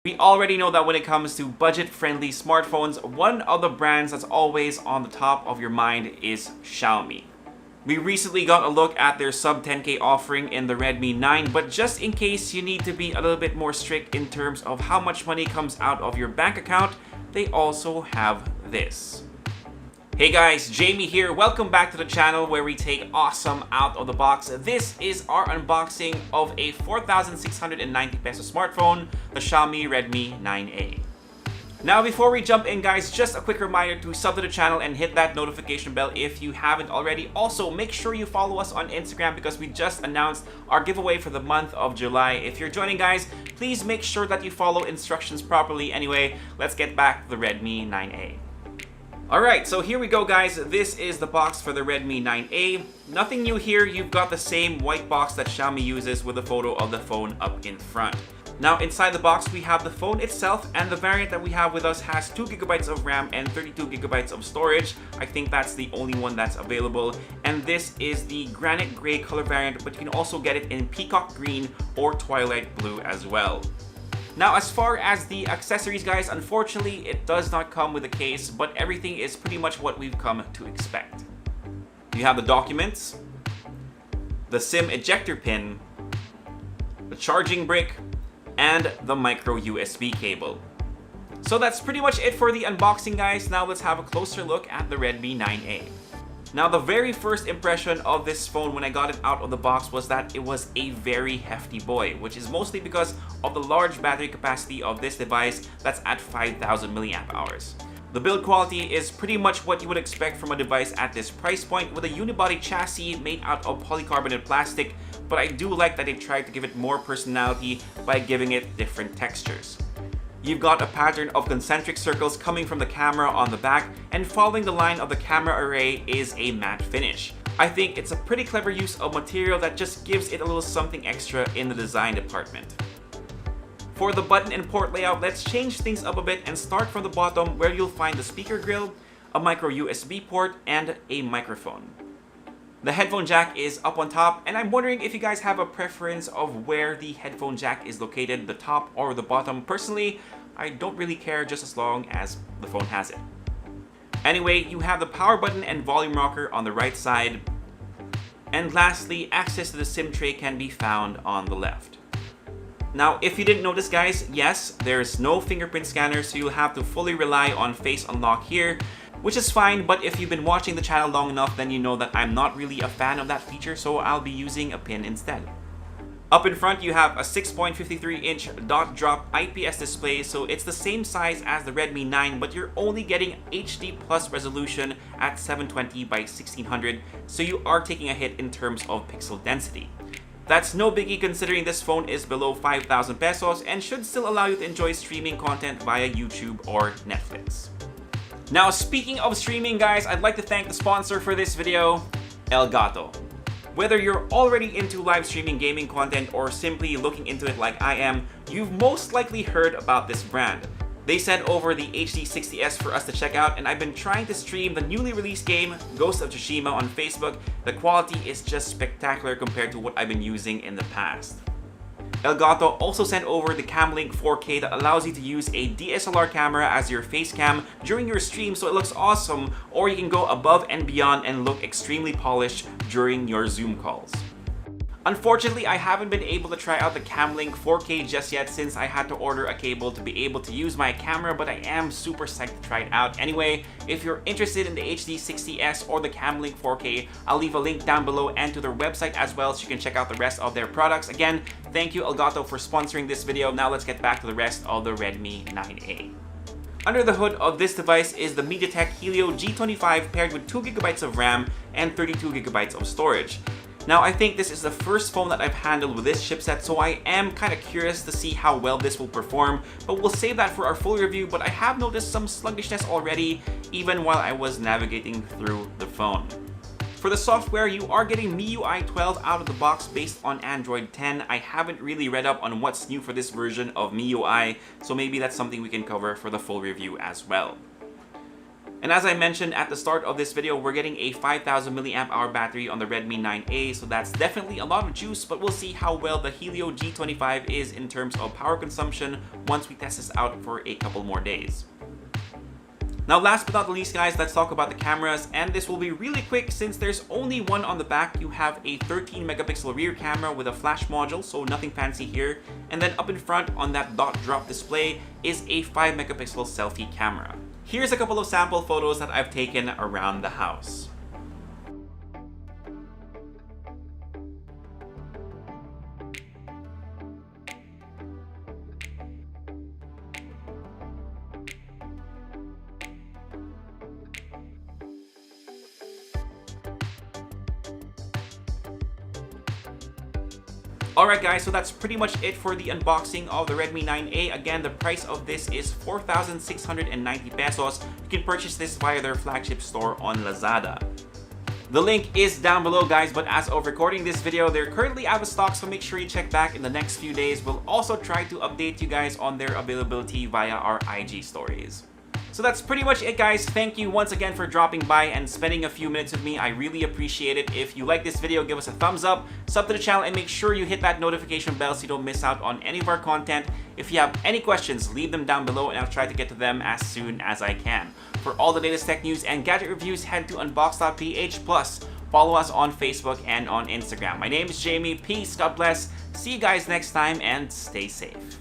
We already know that when it comes to budget-friendly smartphones, one of the brands that's always on the top of your mind is Xiaomi. We recently got a look at their sub 10K offering in the Redmi 9, but just in case you need to be a little bit more strict in terms of how much money comes out of your bank account, they also have this. Hey guys, Jamie here. Welcome back to the channel where we take awesome out of the box. This is our unboxing of a 4,690 peso smartphone, the Xiaomi Redmi 9A. Now before we jump in guys, just a quick reminder to sub to the channel and hit that notification bell if you haven't already. Also, make sure you follow us on Instagram because we just announced our giveaway for the month of July. If you're joining guys, please make sure that you follow instructions properly. Anyway, let's get back to the Redmi 9A. Alright, so here we go guys. This is the box for the Redmi 9A. Nothing new here, you've got the same white box that Xiaomi uses with a photo of the phone up in front. Now inside the box we have the phone itself, and the variant that we have with us has 2GB of RAM and 32GB of storage. I think that's the only one that's available, and this is the granite gray color variant, but you can also get it in peacock green or twilight blue as well. Now as far as the accessories guys, unfortunately it does not come with a case, but everything is pretty much what we've come to expect. You have the documents, the SIM ejector pin, the charging brick, and the micro USB cable. So that's pretty much it for the unboxing guys. Now let's have a closer look at the Redmi 9A. Now the very first impression of this phone when I got it out of the box was that it was a very hefty boy, which is mostly because of the large battery capacity of this device that's at 5,000 mAh. The build quality is pretty much what you would expect from a device at this price point, with a unibody chassis made out of polycarbonate plastic, but I do like that they tried to give it more personality by giving it different textures. You've got a pattern of concentric circles coming from the camera on the back, and following the line of the camera array is a matte finish. I think it's a pretty clever use of material that just gives it a little something extra in the design department. For the button and port layout, let's change things up a bit and start from the bottom where you'll find the speaker grill, a micro USB port, and a microphone. The headphone jack is up on top, and I'm wondering if you guys have a preference of where the headphone jack is located, the top or the bottom. Personally, I don't really care just as long as the phone has it. Anyway, you have the power button and volume rocker on the right side. And lastly, access to the SIM tray can be found on the left. Now, if you didn't notice guys, yes, there's no fingerprint scanner, so you'll have to fully rely on Face Unlock here, which is fine, but if you've been watching the channel long enough, then you know that I'm not really a fan of that feature, so I'll be using a pin instead. Up in front, you have a 6.53-inch dot-drop IPS display, so it's the same size as the Redmi 9, but you're only getting HD plus resolution at 720 by 1600, so you are taking a hit in terms of pixel density. That's no biggie considering this phone is below 5,000 pesos and should still allow you to enjoy streaming content via YouTube or Netflix. Now speaking of streaming guys, I'd like to thank the sponsor for this video, Elgato. Whether you're already into live streaming gaming content or simply looking into it like I am, you've most likely heard about this brand. They sent over the HD60S for us to check out, and I've been trying to stream the newly released game Ghost of Tsushima on Facebook. The quality is just spectacular compared to what I've been using in the past. Elgato also sent over the Camlink 4K that allows you to use a DSLR camera as your face cam during your stream, so it looks awesome, or you can go above and beyond and look extremely polished during your Zoom calls. Unfortunately, I haven't been able to try out the Camlink 4K just yet since I had to order a cable to be able to use my camera, but I am super psyched to try it out. Anyway, if you're interested in the HD60S or the Camlink 4K, I'll leave a link down below and to their website as well so you can check out the rest of their products. Again, thank you Elgato for sponsoring this video. Now let's get back to the rest of the Redmi 9A. Under the hood of this device is the MediaTek Helio G25 paired with 2GB of RAM and 32GB of storage. Now I think this is the first phone that I've handled with this chipset, so I am kind of curious to see how well this will perform, but we'll save that for our full review. But I have noticed some sluggishness already, even while I was navigating through the phone. For the software, you are getting MIUI 12 out of the box based on Android 10. I haven't really read up on what's new for this version of MIUI, so maybe that's something we can cover for the full review as well. And as I mentioned at the start of this video, we're getting a 5000 milliamp hour battery on the Redmi 9A, so that's definitely a lot of juice, but we'll see how well the Helio G25 is in terms of power consumption once we test this out for a couple more days. Now last but not the least guys, let's talk about the cameras, and this will be really quick since there's only one on the back. You have a 13 megapixel rear camera with a flash module, so nothing fancy here, and then up in front on that dot drop display is a 5 megapixel selfie camera. Here's a couple of sample photos that I've taken around the house. Alright guys, so that's pretty much it for the unboxing of the Redmi 9A. Again, the price of this is 4,690 pesos. You can purchase this via their flagship store on Lazada. The link is down below guys, but as of recording this video, they're currently out of stock, so make sure you check back in the next few days. We'll also try to update you guys on their availability via our IG stories. So that's pretty much it guys. Thank you once again for dropping by and spending a few minutes with me. I really appreciate it. If you like this video, give us a thumbs up, sub to the channel, and make sure you hit that notification bell so you don't miss out on any of our content. If you have any questions, leave them down below and I'll try to get to them as soon as I can. For all the latest tech news and gadget reviews, head to unbox.ph, plus follow us on Facebook and on Instagram. My name is Jamie. Peace, God bless. See you guys next time and stay safe.